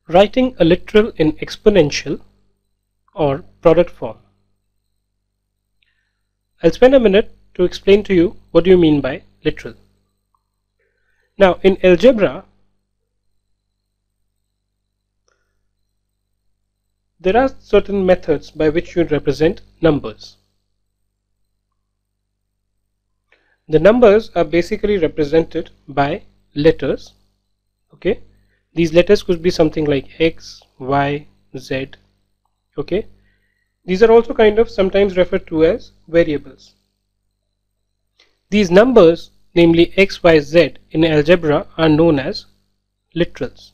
Writing a literal in exponential or product form. I'll spend a minute to explain to you what do you mean by literal. Now in algebra, there are certain methods by which you represent numbers. The numbers are basically represented by letters. Okay, these letters could be something like X, Y, Z. Okay, these are also kind of sometimes referred to as variables. These numbers, namely X, Y, Z, in algebra are known as literals.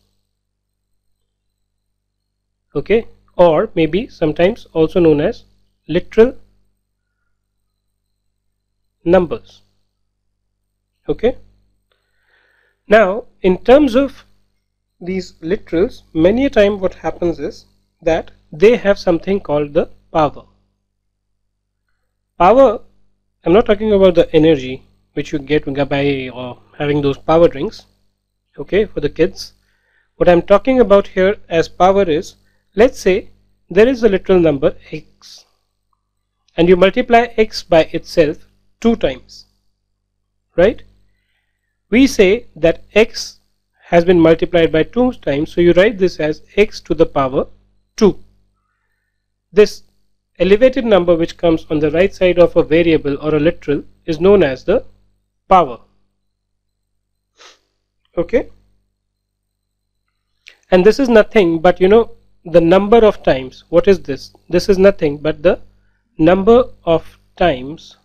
Okay, or maybe sometimes also known as literal numbers. Okay, now in terms of these literals, many a time what happens is that they have something called the power. Power, I'm not talking about the energy which you get by having those power drinks, okay, for the kids. What I'm talking about here as power is, let's say there is a literal number x and you multiply x by itself 2 times, right? We say that x has been multiplied by 2 times, so you write this as x to the power 2. This elevated number which comes on the right side of a variable or a literal is known as the power. Okay, and this is nothing but the number of times. What is this? This is nothing but the number of times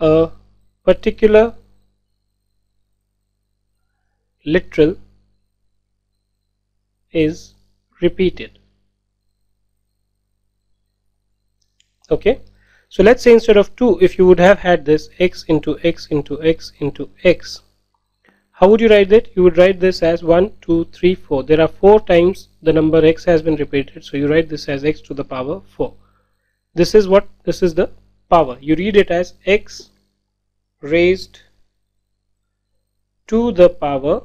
a particular literal is repeated. Okay, so let's say instead of 2, if you would have had this x into x into x into x, how would you write it? You would write this as 1, 2, 3, 4. There are 4 times the number x has been repeated, so you write this as x to the power 4. This is what? This is the power. You read it as x raised to the power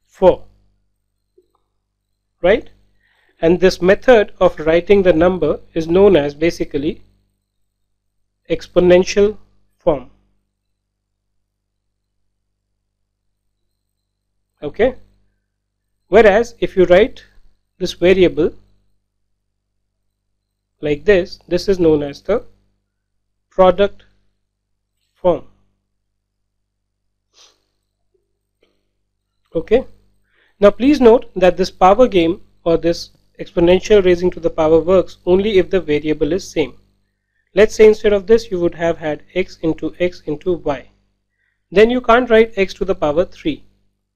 4, right? And this method of writing the number is known as basically exponential form. Okay, whereas if you write this variable like this is known as the product form. Okay, now please note that this power game or this exponential raising to the power works only if the variable is same. Let's say instead of this you would have had x into y. Then you can't write x to the power 3.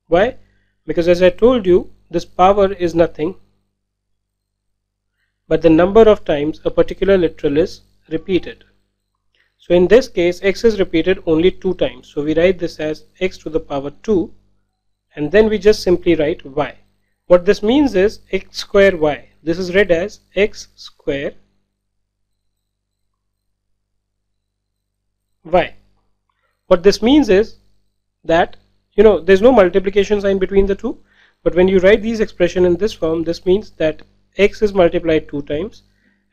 Why? Because as I told you, this power is nothing but the number of times a particular literal is repeated. So in this case x is repeated only 2 times. So we write this as x to the power 2 and then we just simply write y. What this means is x square y. This is read as x square y. What this means is that there's no multiplication sign between the two, but when you write these expression in this form, this means that x is multiplied 2 times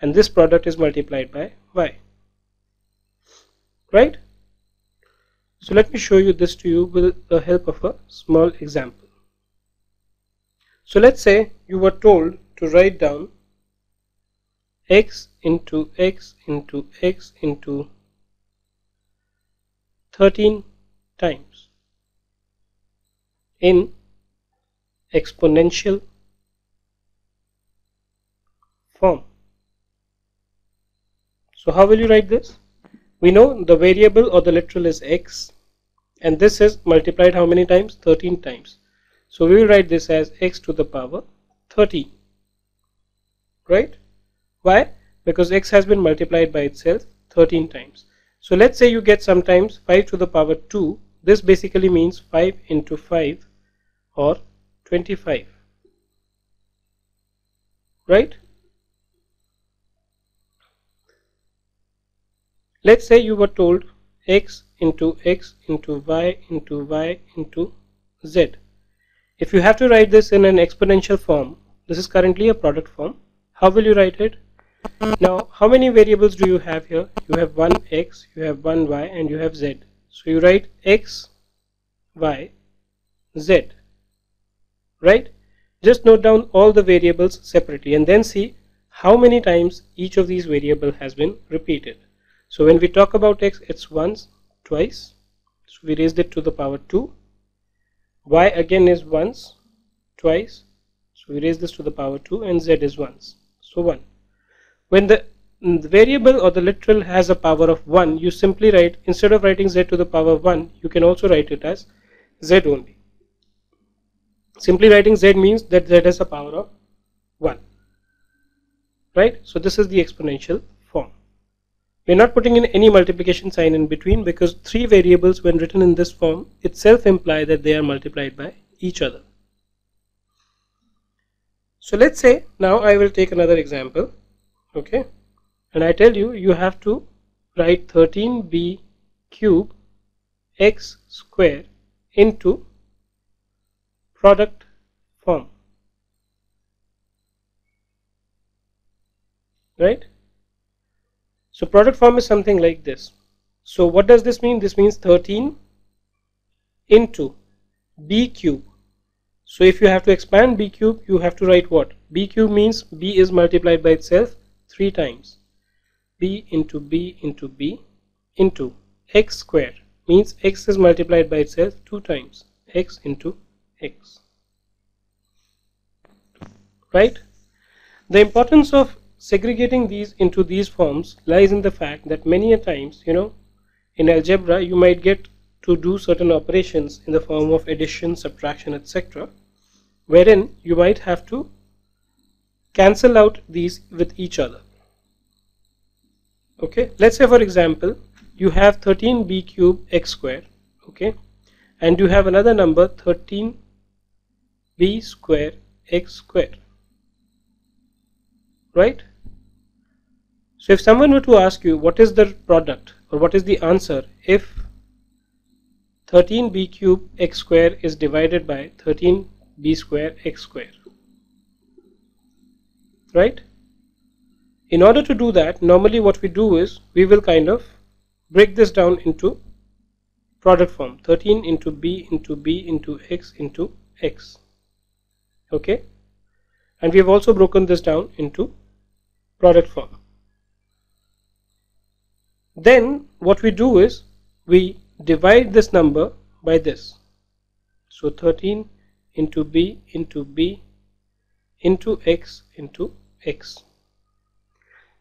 and this product is multiplied by y, right? So let me show you this to you with the help of a small example. So let's say you were told to write down x into x into x into 13 times in exponential form. So how will you write this? We know the variable or the literal is x and this is multiplied how many times? 13 times. So we will write this as x to the power 13, right? Why? Because x has been multiplied by itself 13 times. So let's say you get sometimes 5 to the power 2. This basically means 5 into 5 or 25, right? Let's say you were told x into y into y into z. If you have to write this in an exponential form, this is currently a product form. How will you write it? Now, how many variables do you have here? You have one x, you have one y, and you have z. So you write x, y, z, right? Just note down all the variables separately and then see how many times each of these variables has been repeated. So when we talk about x, it's once, twice, so we raised it to the power 2. Y again is once, twice, so we raise this to the power 2, and z is once, so 1. When the variable or the literal has a power of 1, you simply write, instead of writing z to the power 1, you can also write it as z only. Simply writing z means that z has a power of 1, right? So this is the exponential form. We're not putting in any multiplication sign in between because three variables when written in this form itself imply that they are multiplied by each other. So let's say now I will take another example, okay, and I tell you, you have to write 13b cube x square into product form, right? So product form is something like this. So what does this mean? This means 13 into b cube. So if you have to expand b cube, you have to write what? B cube means b is multiplied by itself 3 times. B into b into b into x square means x is multiplied by itself 2 times. X into x. Right? The importance of segregating these into these forms lies in the fact that many a times, in algebra you might get to do certain operations in the form of addition, subtraction, etc., wherein you might have to cancel out these with each other. Okay, let's say for example you have 13b cube x square, okay, and you have another number 13b square x square, right? So if someone were to ask you what is the product or what is the answer if 13b cube x square is divided by 13b square x square, right? In order to do that, normally what we do is we will kind of break this down into product form, 13 into b into b into x into x, okay, and we have also broken this down into product form. Then what we do is we divide this number by this, so 13 into b into b into x into x.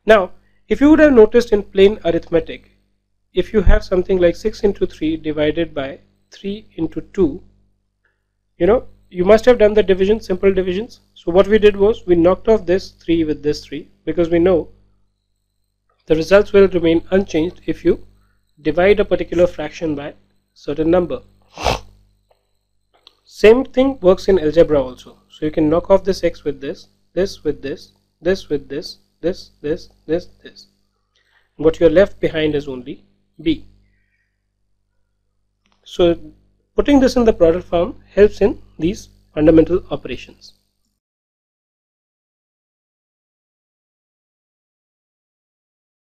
Now if you would have noticed in plain arithmetic, if you have something like 6 into 3 divided by 3 into 2, you must have done the division, simple divisions. So what we did was we knocked off this 3 with this 3 because we know the results will remain unchanged if you divide a particular fraction by a certain number. Same thing works in algebra also. So you can knock off this x with this, this with this, this with this, this, this, this, this. And what you are left behind is only b. So putting this in the product form helps in these fundamental operations.